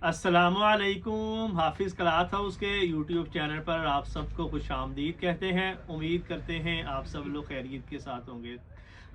अस्सलामुअलैकुम। हाफिज़ cloth house के यूट्यूब चैनल पर आप सबको खुश आमदीद कहते हैं। उम्मीद करते हैं आप सब लोग खैरियत के साथ होंगे।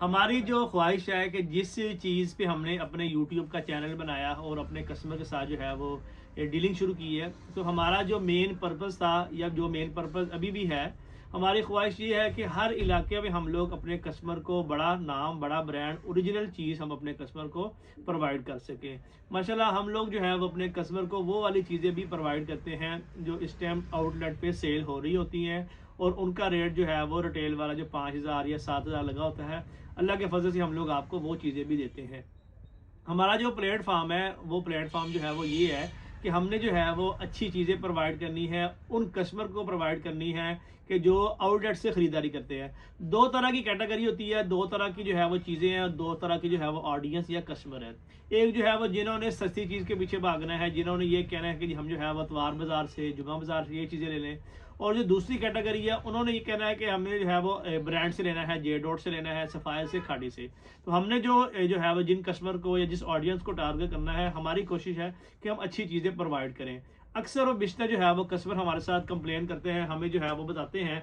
हमारी जो ख्वाहिश है कि जिस चीज़ पे हमने अपने यूट्यूब का चैनल बनाया और अपने कस्टमर के साथ जो है वो डीलिंग शुरू की है, तो हमारा जो मेन पर्पज़ था या जो मेन पर्पज़ अभी भी है, हमारी ख्वाहिश ये है कि हर इलाके में हम लोग अपने कस्टमर को बड़ा नाम, बड़ा ब्रांड, ओरिजिनल चीज़ हम अपने कस्टमर को प्रोवाइड कर सकें। माशाल्लाह हम लोग जो है वो अपने कस्टमर को वो वाली चीज़ें भी प्रोवाइड करते हैं जो इस टाइम आउटलेट पे सेल हो रही होती हैं, और उनका रेट जो है वो रिटेल वाला जो 5,000 या 7,000 लगा होता है, अल्लाह के फजल से हम लोग आपको वो चीज़ें भी देते हैं। हमारा जो प्लेटफॉर्म है वो प्लेटफॉर्म जो है वो ये है कि हमने जो है वो अच्छी चीज़ें प्रोवाइड करनी है, उन कस्टमर को प्रोवाइड करनी है कि जो आउटलेट से ख़रीदारी करते हैं। दो तरह की कैटेगरी होती है, दो तरह की जो है वो चीज़ें हैं, दो तरह की जो है वो ऑडियंस या कस्टमर है। एक जो है वो जिन्होंने सस्ती चीज़ के पीछे भागना है, जिन्होंने ये कहना है कि हम जो है वो अतवार बाज़ार से, जुमा बाज़ार से ये चीज़ें ले लें। और जो दूसरी कैटेगरी है, उन्होंने ये कहना है कि हमने जो है वो ब्रांड से लेना है, जे डॉट से लेना है, सफ़ायर से, खाड़ी से। तो हमने जो है वो जिन कस्टमर को या जिस ऑडियंस को टारगेट करना है, हमारी कोशिश है कि हम अच्छी चीज़ें प्रोवाइड करें। अक्सर और बेशतर जो है वो कस्टमर हमारे साथ कंप्लेन करते हैं, हमें जो है वो बताते हैं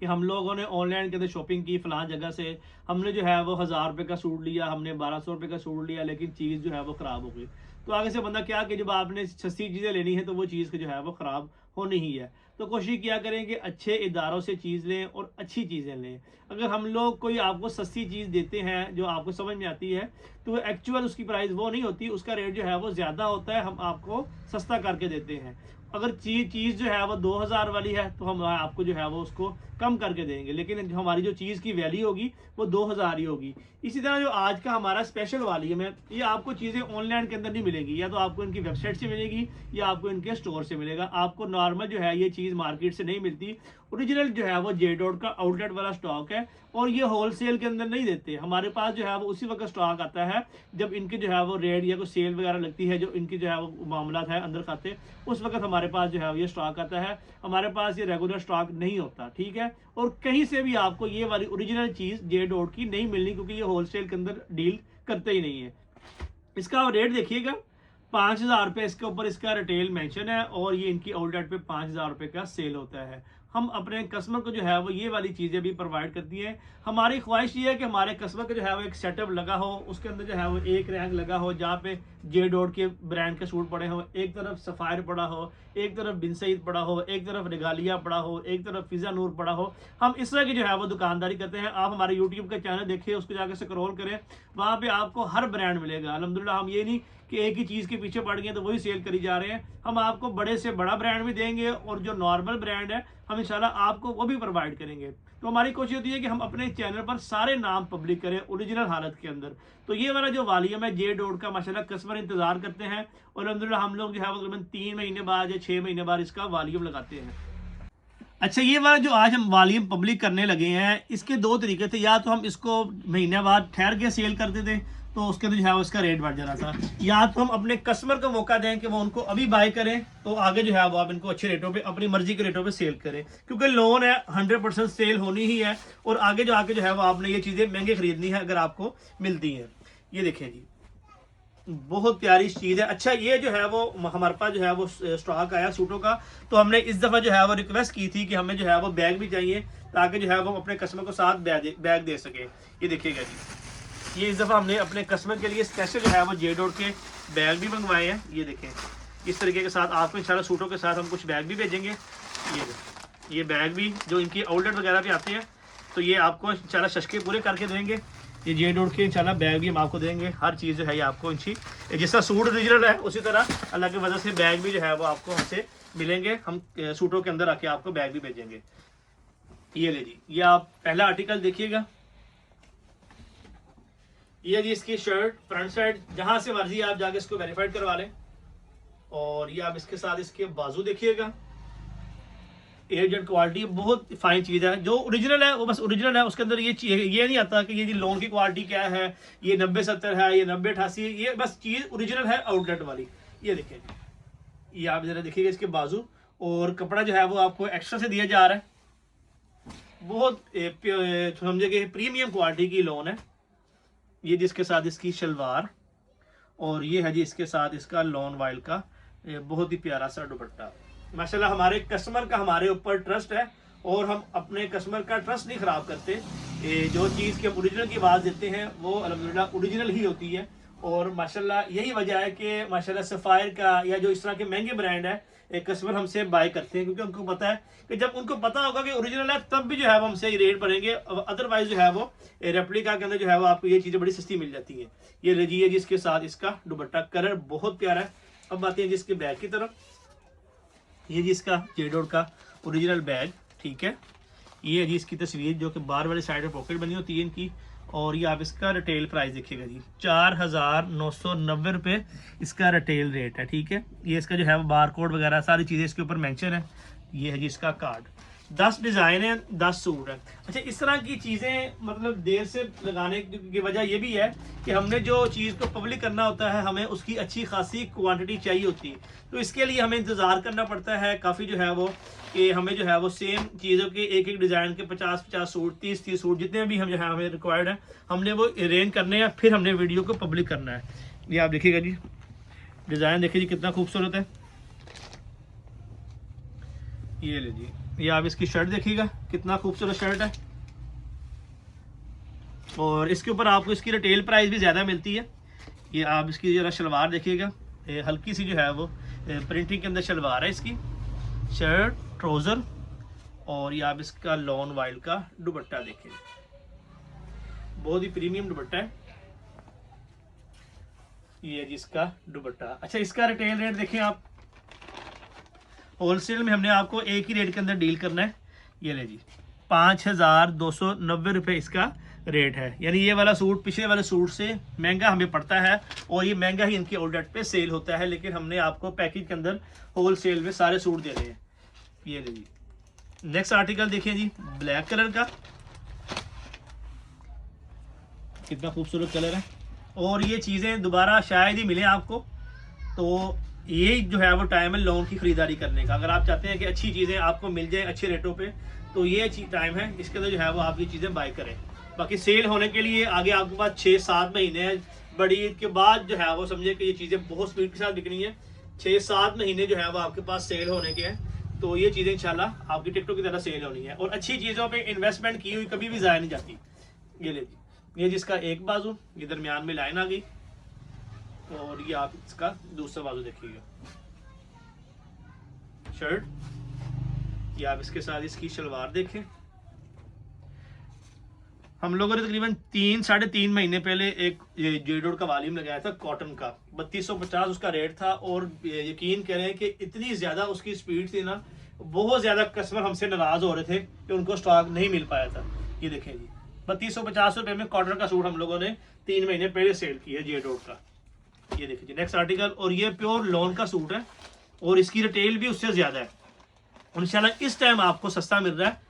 कि हम लोगों ने ऑनलाइन के अंदर शॉपिंग की फ़लाँ जगह से, हमने जो है वो 1,000 रुपये का सूट लिया, हमने 1,200 रुपये का सूट लिया, लेकिन चीज़ जो है वो ख़राब हो गई। तो आगे से बंदा क्या कि जब आपने सस्ती चीज़ें लेनी है तो वो चीज़ जो है वो ख़राब होनी ही है। तो कोशिश किया करें कि अच्छे इदारों से चीज़ लें और अच्छी चीज़ें लें। अगर हम लोग कोई आपको सस्ती चीज़ देते हैं जो आपको समझ में आती है, तो वो एक्चुअल उसकी प्राइस वो नहीं होती, उसका रेट जो है वो ज़्यादा होता है, हम आपको सस्ता करके देते हैं। अगर चीज़ जो है वो 2,000 वाली है तो हम आपको जो है वो उसको कम करके देंगे, लेकिन हमारी जो चीज़ की वैल्यू होगी वो 2,000 ही होगी। इसी तरह जो आज का हमारा स्पेशल वॉल्यूम है, ये आपको चीज़ें ऑनलाइन के अंदर नहीं मिलेगी, या तो आपको इनकी वेबसाइट से मिलेगी या आपको इनके स्टोर से मिलेगा। आपको नॉर्मल जो है ये चीज़ मार्केट से नहीं मिलती। ओरिजिनल जो है वो जे डॉट का आउटलेट वाला स्टॉक है, और ये होलसेल के अंदर नहीं देते। हमारे पास जो है वो उसी वक्त स्टॉक आता है जब इनके जो है वो रेट या कोई सेल वगैरह लगती है, जो इनकी जो है वो मामला है अंदर खाते, उस वक्त हमारे पास जो है ये स्टॉक आता है। हमारे पास ये रेगुलर स्टॉक नहीं होता, ठीक है। और कहीं से भी आपको ये वाली ओरिजिनल चीज़ जे डॉट की नहीं मिलनी, क्योंकि ये होलसेल के अंदर डील करते ही नहीं है। इसका आप रेट देखिएगा, 5,000 रुपये इसके ऊपर इसका रिटेल मेंशन है, और ये इनकी आउटलेट पे 5,000 रुपये का सेल होता है। हम अपने कस्टमर को जो है वो ये वाली चीज़ें भी प्रोवाइड करती हैं। हमारी ख्वाहिश ये है कि हमारे कस्टमर का जो है वो एक सेटअप लगा हो, उसके अंदर जो है वो एक रैंक लगा हो जहाँ पे जे डॉट के ब्रांड के सूट पड़े हो, एक तरफ सफ़ायर पड़ा हो, एक तरफ बिन सईद पड़ा हो, एक तरफ रिगालिया पड़ा हो, एक तरफ फिज़ा नूर पड़ा हो। हम इस तरह की जो है वो दुकानदारी करते हैं। आप हमारे यूट्यूब का चैनल देखिए, उसको जाकर स्क्रॉल करें, वहाँ पे आपको हर ब्रांड मिलेगा। अल्हम्दुलिल्लाह हम ये नहीं कि एक ही चीज़ के पीछे पड़ गए तो वही सेल करी जा रहे हैं। हम आपको बड़े से बड़ा ब्रांड भी देंगे, और जो नॉर्मल ब्रांड है हम इंशाल्लाह आपको वो भी प्रोवाइड करेंगे। तो हमारी कोशिश होती है कि हम अपने चैनल पर सारे नाम पब्लिक करें ओरिजिनल हालत के अंदर। तो ये वाला जो वॉल्यूम है जे डॉट का, माशाल्लाह कस्टमर इंतजार करते हैं, और अल्हम्दुलिल्लाह हम लोग जो है वो तकरीबन 3 महीने बाद या 6 महीने बाद इसका वॉल्यूम लगाते हैं। अच्छा, ये वाला जो आज हम वॉल्यूम पब्लिक करने लगे हैं, इसके दो तरीके थे। या तो हम इसको महीने बाद ठहर के सेल करते थे, तो उसके अंदर जो है उसका रेट बढ़ जाना था, या तो हम अपने कस्टमर को मौका दें कि वो उनको अभी बाय करें, तो आगे जो है वो आप इनको अच्छे रेटों पे, अपनी मर्जी के रेटों पे सेल करें, क्योंकि लोन है, 100% सेल होनी ही है, और आगे जो आके जो है वो आपने ये चीज़ें महंगे खरीदनी है अगर आपको मिलती हैं। ये देखें जी, बहुत प्यारी चीज़ है। अच्छा, ये जो है वो हमारे पास जो है वो स्टॉक आया सूटों का, तो हमने इस दफ़ा जो है वो रिक्वेस्ट की थी कि हमें जो है वो बैग भी चाहिए, ताकि जो है वो अपने कस्टमर को साथ बैग दे सके। ये देखिएगा जी, ये इस दफ़ा हमने अपने कस्टमर के लिए स्पेशल जो है वो जे डॉट के बैग भी मंगवाए हैं। ये देखें, इस तरीके के साथ आपको इंशाल्लाह सूटों के साथ हम कुछ बैग भी भेजेंगे। ये बैग भी जो इनकी आउटलेट वगैरह पे आते हैं, तो ये आपको इंशाल्लाह शशके पूरे करके देंगे। ये जे डॉट के इंशाल्लाह बैग भी हम आपको देंगे। हर चीज़ जो है ये आपको इंची, जैसा सूट ओरिजिनल है उसी तरह अल्लाह की वजह से बैग भी जो है वो आपको हमसे मिलेंगे। हम सूटों के अंदर आके आपको बैग भी भेजेंगे। ये ले जी, ये आप पहला आर्टिकल देखिएगा। ये जी इसकी शर्ट फ्रंट साइड, जहाँ से मर्जी आप जाके इसको वेरीफाइड करवा लें। और ये आप इसके साथ इसके बाजू देखिएगा, एजेंट क्वालिटी बहुत फाइन चीज़ है। जो ओरिजिनल है वो बस ओरिजिनल है, उसके अंदर ये नहीं आता कि ये जी लोन की क्वालिटी क्या है, ये 90-70 है, ये 90-88, ये बस चीज़ ओरिजिनल है आउटलेट वाली। ये देखिए, ये आप जरा देखिएगा इसके बाजू, और कपड़ा जो है वो आपको एक्स्ट्रा से दिया जा रहा है। बहुत समझे कि प्रीमियम क्वालिटी की लोन है। ये जिसके साथ इसकी शलवार, और ये है जी इसके साथ इसका लॉन वाइल का बहुत ही प्यारा सा दुपट्टा। माशाल्लाह हमारे कस्टमर का हमारे ऊपर ट्रस्ट है और हम अपने कस्टमर का ट्रस्ट नहीं ख़राब करते। जो चीज़ के हम ओरिजिनल की आवाज़ देते हैं वो अल्हम्दुलिल्लाह ओरिजिनल ही होती है। और माशाल्लाह यही वजह है कि माशाल्लाह सफ़ायर का या जो इस तरह के महंगे ब्रांड है कस्टमर हमसे बाय करते हैं, क्योंकि उनको पता है कि जब उनको पता होगा कि ओरिजिनल है तब भी जो है वो हमसे रेट बढ़ेंगे। अदरवाइज जो है वो रेप्लिका के अंदर जो है वो आपको ये चीज़ें बड़ी सस्ती मिल जाती हैं। ये लीजिए जिसके साथ इसका दुपट्टा, कलर बहुत प्यारा है। अब आते हैं जिसके बैग की तरफ। ये जी इसका जेडोड का ओरिजिनल बैग, ठीक है। ये है जी इसकी तस्वीर जो कि बाहर वाली साइड में पॉकेट बनी होती है इनकी। और ये आप इसका रिटेल प्राइस देखिएगा जी 4,990 रुपये इसका रिटेल रेट है, ठीक है। ये इसका जो है वो बार कोड वगैरह सारी चीज़ें इसके ऊपर मेंशन है। ये है जी इसका कार्ड, 10 डिज़ाइन है, 10 सूट है। अच्छा, इस तरह की चीज़ें मतलब देर से लगाने की वजह ये भी है कि हमने जो चीज़ को पब्लिक करना होता है हमें उसकी अच्छी खासी क्वांटिटी चाहिए होती है, तो इसके लिए हमें इंतज़ार करना पड़ता है काफ़ी जो है वो कि हमें जो है वो सेम चीज़ों के एक एक डिज़ाइन के 50-50 सूट, 30-30 सूट जितने भी हम जो है हमें रिक्वायर्ड है हमने वो अरेंज करने हैं, फिर हमने वीडियो को पब्लिक करना है। ये आप देखिएगा जी डिज़ाइन, देखिए जी कितना खूबसूरत है। ये ले जी, ये आप इसकी शर्ट देखिएगा कितना खूबसूरत शर्ट है। और इसके ऊपर आपको इसकी रिटेल प्राइस भी ज़्यादा मिलती है। ये आप इसकी जरा शलवार देखिएगा, हल्की सी जो है वो प्रिंटिंग के अंदर शलवार है इसकी, शर्ट ट्राउज़र। और ये आप इसका लॉन वाइल का दुपट्टा देखिए, बहुत ही प्रीमियम दुपट्टा है। ये है जिसका दुपट्टा। अच्छा, इसका रिटेल रेट देखें आप, होलसेल में हमने आपको एक ही रेट के अंदर डील करना है। ये ले जी 5,290 रुपये इसका रेट है। यानी ये वाला सूट पिछले वाले सूट से महंगा हमें पड़ता है और ये महंगा ही इनके आउटलेट पे सेल होता है, लेकिन हमने आपको पैकेज के अंदर होलसेल में सारे सूट दे रहे हैं। ये ले जी नेक्स्ट आर्टिकल देखिए जी, ब्लैक कलर का, कितना खूबसूरत कलर है। और ये चीज़ें दोबारा शायद ही मिले आपको, तो ये जो है वो टाइम है लोन की खरीदारी करने का। अगर आप चाहते हैं कि अच्छी चीज़ें आपको मिल जाए अच्छे रेटों पे, तो ये टाइम है, इसके अंदर जो है वो आप ये चीज़ें बाय करें। बाकी सेल होने के लिए आगे आपके पास 6-7 महीने हैं। बड़ी ईद के बाद जो है वो समझे कि ये चीज़ें बहुत स्पीड के साथ बिकनी है। 6-7 महीने जो है वो आपके पास सेल होने के हैं, तो ये चीज़ें इंशाल्लाह आपकी टिकटॉक की तरह सेल होनी है। और अच्छी चीज़ों पे इन्वेस्टमेंट की हुई कभी भी ज़ाया नहीं जाती। ये ले ये जिसका एक बाजू, ये दरमियान में लाइन आ गई, और ये आप इसका दूसरा बाजू देखिएगा, शर्ट। ये आप इसके साथ इसकी शलवार देखें। हम लोगों ने तकरीबन 3-3.5 महीने पहले एक जेडोड का वालीम लगाया था कॉटन का, 3250 उसका रेट था। और यकीन करें कि इतनी ज़्यादा उसकी स्पीड थी ना, बहुत ज़्यादा कस्टमर हमसे नाराज़ हो रहे थे कि उनको स्टॉक नहीं मिल पाया था। ये देखें जी 3250 रुपये में कॉटन का सूट हम लोगों ने 3 महीने पहले सेल किया जेडोड का। ये देखिए जी नेक्स्ट आर्टिकल, और ये प्योर लॉन का सूट है और इसकी रिटेल भी उससे ज़्यादा है। इंशाल्लाह इस टाइम आपको सस्ता मिल रहा है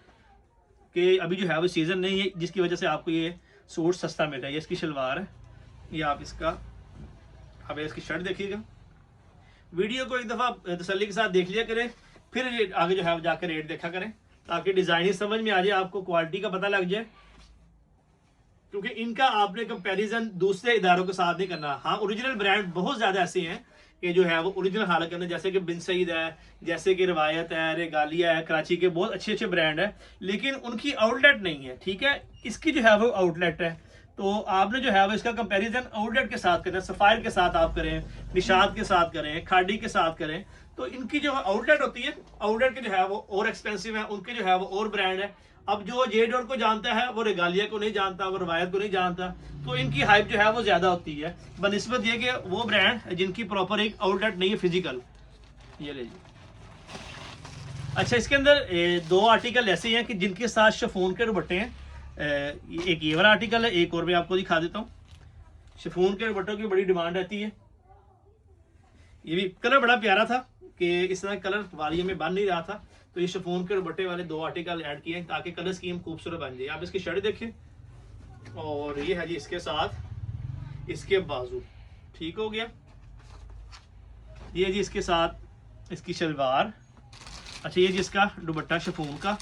कि अभी जो है वो सीज़न नहीं है, जिसकी वजह से आपको ये सूट सस्ता मिल रहा है। ये इसकी शलवार है, ये आप इसकी शर्ट देखिएगा। वीडियो को एक दफ़ा तसल्ली के साथ देख लिया करें, फिर आगे जो है जाकर रेट देखा करें, ताकि डिज़ाइन ही समझ में आ जाए, आपको क्वालिटी का पता लग जाए। क्योंकि इनका आपने कंपैरिजन दूसरे इदारों के साथ नहीं करना। हाँ, ओरिजिनल ब्रांड बहुत ज़्यादा ऐसे हैं कि जो है वो ओरिजिनल हालत के अंदर, जैसे कि बिन सईद है, जैसे कि रिवायत है, रेगालिया है, कराची के बहुत अच्छे अच्छे ब्रांड है, लेकिन उनकी आउटलेट नहीं है, ठीक है। इसकी जो है वो आउटलेट है, तो आपने जो है वो इसका कंपैरिजन आउटलेट के साथ करें, सफ़ायर के साथ आप करें, निशात के साथ करें, खाड़ी के साथ करें, तो इनकी जो आउटलेट होती है, आउटलेट के जो है वो और एक्सपेंसिव है, उनके जो है वो और ब्रांड है। अब जो जेडोड को जानता है वो रेगालिया को नहीं जानता, वो रवायत को नहीं जानता, तो इनकी हाइप जो है वो ज़्यादा होती है बनिस्बत ये कि वो ब्रांड जिनकी प्रॉपर एक आउटलेट नहीं है फिजिकल। ये ले जी। अच्छा, इसके अंदर 2 आर्टिकल ऐसे हैं कि जिनके साथ शिफॉन के दुपट्टे हैं। एक ये वाला आर्टिकल है, एक और मैं आपको दिखा देता हूँ। शिफॉन के दुपट्टों की बड़ी डिमांड रहती है। ये भी कलर बड़ा प्यारा था कि इस तरह कलर वाली में बन नहीं रहा था, तो ये शिफॉन के दुपट्टे वाले 2 आर्टिकल ऐड किए ताकि कलर स्कीम खूबसूरत बन जाए। आप इसकी शर्ट देखें, और ये है जी इसके साथ इसके बाजू, ठीक हो गया। ये जी इसके साथ इसकी शलवार। अच्छा, ये जी इसका दुपट्टा शिफॉन का,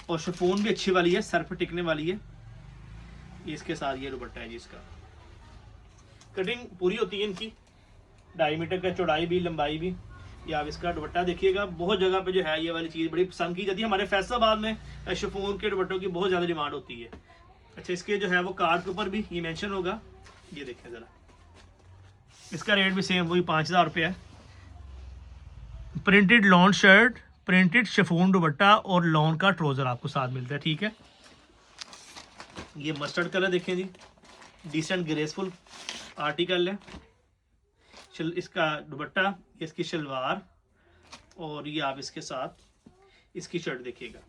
और शिफॉन भी अच्छी वाली है, सर पर टिकने वाली है। ये इसके साथ ये दुपट्टा है जी इसका। कटिंग पूरी होती है इनकी, 2.5 मीटर का चौड़ाई भी लंबाई भी। ये आप इसका दुपट्टा देखिएगा, बहुत जगह पे जो है ये वाली चीज़ बड़ी पसंद की जाती है। हमारे फैसलाबाद में शिफॉन के दुपट्टों की बहुत ज़्यादा डिमांड होती है। अच्छा, इसके जो है वो कार्ड के ऊपर भी ये मेंशन होगा, ये देखें ज़रा, इसका रेट भी सेम वही 5,000 रुपये है। Printed lawn shirt, printed chiffon दुपट्टा और लॉन का ट्राउज़र आपको साथ मिलता है, ठीक है। ये मस्टर्ड कलर देखें जी, डिसेंट ग्रेसफुल आर्टिकल है। इसका दुपट्टा, इसकी शलवार और ये आप इसके साथ इसकी शर्ट देखिएगा।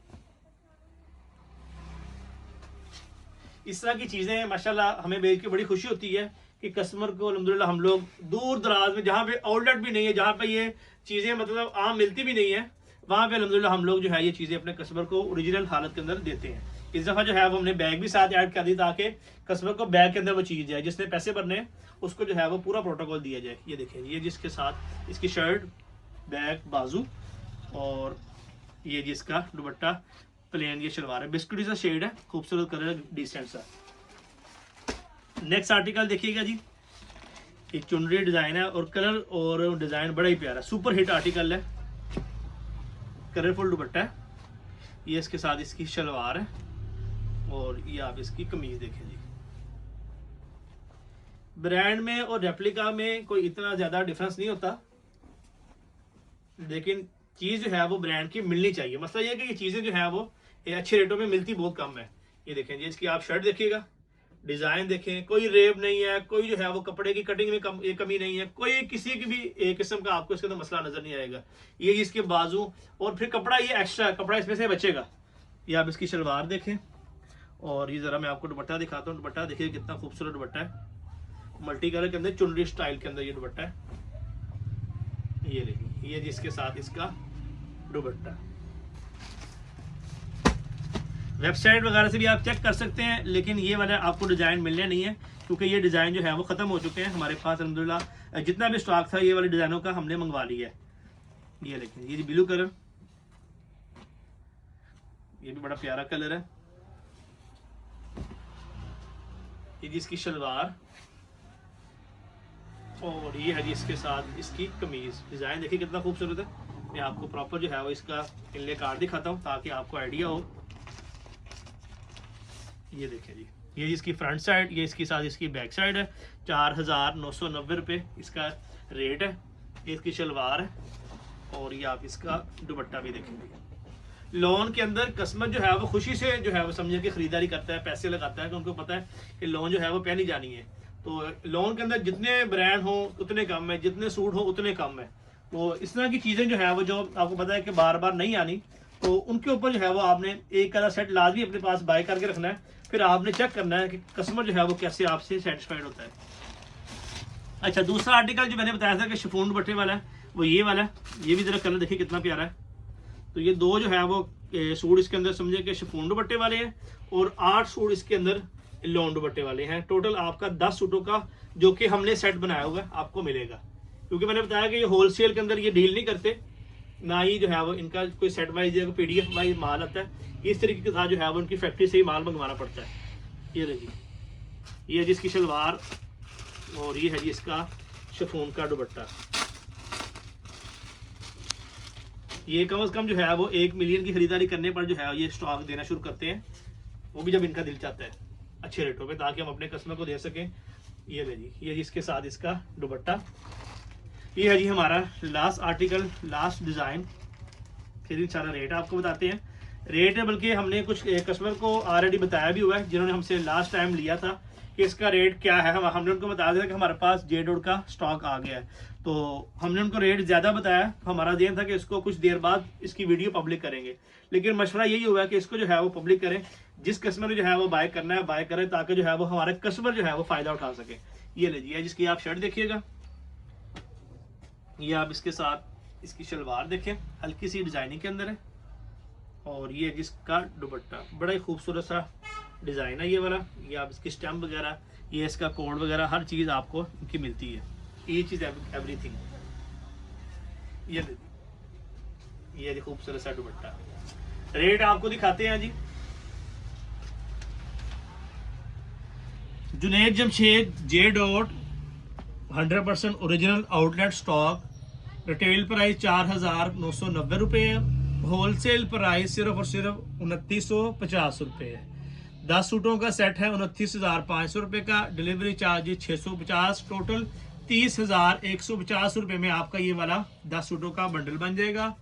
इस तरह की चीज़ें माशाल्लाह हमें बेच के बड़ी खुशी होती है कि कस्टमर को अल्हम्दुलिल्लाह हम लोग दूर दराज में, जहाँ पे आउटलेट भी नहीं है, जहाँ पे ये चीज़ें मतलब आम मिलती भी नहीं है, वहाँ पे अल्हम्दुलिल्लाह हम लोग जो है ये चीज़ें अपने कस्टमर को ओरिजिनल हालत के अंदर देते हैं। इस दफ़ा जो है वो हमने बैग भी साथ ऐड कर दी ताकि कस्टमर को बैग के अंदर वो चीज़ जाए, जिसने पैसे भरने हैं उसको जो है वो पूरा प्रोटोकॉल दिया जाए। ये देखें, ये जिसके साथ इसकी शर्ट, बैग, बाजू और ये जिसका दुपट्टा प्लेन, ये शलवार है, बिस्कुटी सा शेड है, खूबसूरत कलर है, डिसेंट सा। नेक्स्ट आर्टिकल देखिएगा जी, ये चुनरी डिज़ाइन है और कलर और डिज़ाइन बड़ा ही प्यारा, सुपर हिट आर्टिकल है, कलरफुल दुपट्टा है। ये इसके साथ इसकी शलवार है और ये आप इसकी कमीज देखें जी। ब्रांड में और रेप्लिका में कोई इतना ज़्यादा डिफरेंस नहीं होता, लेकिन चीज़ जो है वो ब्रांड की मिलनी चाहिए। मसला ये है कि ये चीज़ें जो है वो ये अच्छे रेटों में मिलती बहुत कम है। ये देखें जी, इसकी आप शर्ट देखिएगा, डिज़ाइन देखें, कोई रेब नहीं है, कोई जो है वो कपड़े की कटिंग में ये कमी नहीं है, कोई किसी की भी एक किस्म का आपको इसके अंदर मसला नज़र नहीं आएगा। ये इसके बाजू और फिर कपड़ा, ये एक्स्ट्रा कपड़ा इसमें से बचेगा। ये आप इसकी शलवार देखें और ये ज़रा मैं आपको दुपट्टा दिखाता हूँ। दुपट्टा देखिए कितना खूबसूरत दुपट्टा है, मल्टी कलर के अंदर चुनरी स्टाइल के अंदर ये दुपट्टा है। ये देखिए, ये जिसके साथ इसका दुपट्टा। वेबसाइट वगैरह से भी आप चेक कर सकते हैं, लेकिन ये वाला आपको डिज़ाइन मिलने नहीं है क्योंकि ये डिज़ाइन जो है वो ख़त्म हो चुके हैं। हमारे पास अल्हम्दुलिल्लाह जितना भी स्टॉक था ये वाले डिज़ाइनों का हमने मंगवा लिया है। ये देखिए, ये ब्लू कलर, ये भी बड़ा प्यारा कलर है। ये जिसकी शलवार और ये है जी इसके साथ इसकी कमीज। डिज़ाइन देखिए कितना खूबसूरत है। मैं आपको प्रॉपर जो है वो इसका इनले कार्ड दिखाता हूँ ताकि आपको आइडिया हो। ये देखें जी, ये इसकी फ्रंट साइड, ये इसके साथ इसकी बैक साइड है। 4,990 रुपये इसका रेट है। ये इसकी शलवार है और ये आप इसका दुपट्टा भी देखेंगे। लोन के अंदर कस्टमर जो है वो खुशी से जो है वो समझे कि ख़रीदारी करता है, पैसे लगाता है, कि उनको पता है कि लोन जो है वो पहनी जानी है। तो लोन के अंदर जितने ब्रांड हो उतने कम है, जितने सूट हो उतने कम है। तो इस तरह की चीज़ें जो है वो जो आपको पता है कि बार बार नहीं आनी, तो उनके ऊपर जो है वो आपने एक कलर सेट लाजमी अपने पास बाय करके रखना है। फिर आपने चेक करना है कि कस्टमर जो है वो कैसे आपसे सेटिस्फाइड होता है। अच्छा, दूसरा आर्टिकल जो मैंने बताया था कि शिफॉन दुपट्टे वाला है, वो ये वाला है। ये भी ज़रा कलर देखिए कितना प्यारा है। तो ये दो जो है वो सूट इसके अंदर समझे कि शिफॉन दुपट्टे वाले हैं और 8 सूट इसके अंदर लॉन दुपट्टे वाले हैं। टोटल आपका 10 सूटों का जो कि हमने सेट बनाया हुआ है आपको मिलेगा, क्योंकि मैंने बताया कि ये होलसेल के अंदर ये डील नहीं करते, ना ही जो है वो इनका कोई सेट वाइज या कोई PDF वाइज माल आता है। इस तरीके के साथ जो है वो उनकी फैक्ट्री से ही माल मंगवाना पड़ता है। ये देखिए, ये है जिसकी शलवार और ये है जी इसका शिफॉन का दुपट्टा। ये कम से कम जो है वो 1 मिलियन की खरीदारी करने पर जो है ये स्टॉक देना शुरू करते हैं, वो भी जब इनका दिल चाहता है अच्छे रेटों पे, ताकि हम अपने कस्टमर को दे सकें। ये ले जी, ये जिसके साथ इसका दुपट्टा। ये है जी हमारा लास्ट आर्टिकल, लास्ट डिज़ाइन। फिर इंशाल्लाह रेट आपको बताते हैं। रेट है बल्कि हमने कुछ कस्टमर को ऑलरेडी बताया भी हुआ है जिन्होंने हमसे लास्ट टाइम लिया था कि इसका रेट क्या है। हमने उनको बता दिया कि हमारे पास जेडोड का स्टॉक आ गया है, तो हमने उनको रेट ज़्यादा बताया। हमारा ध्यान था कि इसको कुछ देर बाद इसकी वीडियो पब्लिक करेंगे, लेकिन मशवरा यही हुआ कि इसको जो है वो पब्लिक करें। जिस कस्टमर ने जो है वो बाय करना है बाय करें, ताकि जो है वो हमारे कस्टमर जो है वो फ़ायदा उठा सके। ये लीजिए, जिसकी आप शर्ट देखिएगा, ये आप इसके साथ इसकी शलवार देखें, हल्की सी डिज़ाइनिंग के अंदर है। और ये जिसका दुपट्टा बड़ा ही खूबसूरत सा डिज़ाइन है ये वाला। ये आप इसकी स्टैम्प वगैरह, ये इसका कोड वगैरह हर चीज़ आपको इनकी मिलती है। ये चीज़ एवरीथिंग। ये खूबसूरत सा दुपट्टा। रेट आपको दिखाते हैं जी। Junaid Jamshed, J. 100% original outlet stock. Retail price 4,990 रुपये है। होलसेल प्राइस सिर्फ और सिर्फ 2,950 रुपये है। 10 सूटों का सेट है 29,500 रुपये का। डिलीवरी चार्ज 650, टोटल 30,150 रुपये में आपका ये वाला 10 सूटों का बंडल बन जाएगा।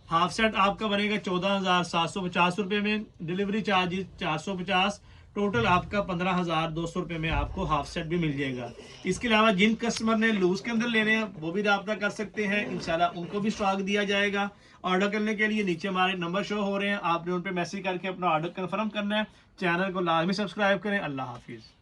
हाफ सेट आपका बनेगा 14,750 रुपये में। डिलीवरी चार्ज 450, टोटल आपका 15,200 रुपये में आपको हाफ सेट भी मिल जाएगा। इसके अलावा जिन कस्टमर ने लूज के अंदर लेने हैं वो भी रब्ता कर सकते हैं, इंशाल्लाह उनको भी स्टॉक दिया जाएगा। ऑर्डर करने के लिए नीचे हमारे नंबर शो हो रहे हैं, आपने उन पर मैसेज करके अपना ऑर्डर कन्फर्म करना है। चैनल को लाजमी सब्सक्राइब करें। अल्लाह हाफिज़।